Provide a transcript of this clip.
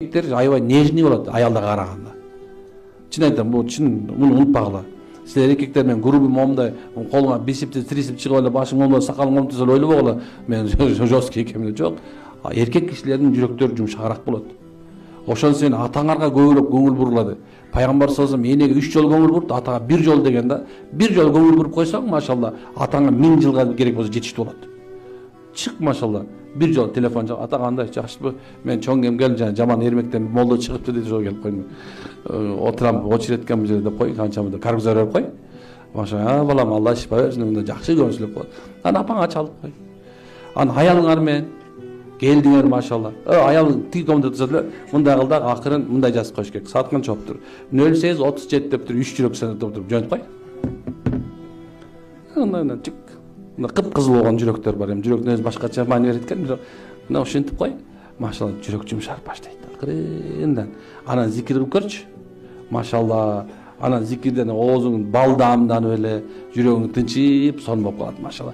Эркектер аябай нежный болот аялдарга караганда. Чын айтам, бул чын, муну унутпагыла. Силер эркектер менен грубый момундай колуңа бисипти, трисип чыгып эле башың момундай сакалың момундай ойлобогула. Мен жесткий экенмин жок. Эркек кишилердин жүрөктөрү жумшагыраак болот. Ошон сен атаңарга көбүрөөк көңүл бурулады. Пайгамбар саллаллаху алейхи вассалам энеге 3 жолу көңүл бурду, атага 1 жол деген да. 1 жол көңүл буруп койсоң, машалла, атаңа 1000 жылга керек болсо жетиштүү болот. Чык машалла. 1 жол телефон чалып, ата кандай, жакшыбы? Мен чоң келди, жана жаман эрмектен молдо чыгыптыр деп жол келип койдум. Отурам, очередке бул жерде деп кой, канчамы каргузар берип кой. Машалла, балам, Алла шифа берсин, мында жакшы көрүнүп коет. Аны апаңа чалып кой. Аны аялыңар менен келдиңер машалла. Аял тиги комнатада турса деле, мындай кыл да, акырын мындай жазып коюш керек. Саат канча болуптур? 08:37 деп туруп, 3 жүрөк санап туруп, жөнөтүп кой. Мындай чык. Кып-кызыл болгон жүрөктөр бар. Эми жүрөктүн өзү башкача маани берет экен, бирок мына ошентип кой. Машалла, жүрөк жумшарып баштайт. Акырындан. Анан зикир кылып көрчү. Машалла, анан зикирден оозуң балдаамданып эле, жүрөгүң тынчып, сон болуп калат, машалла.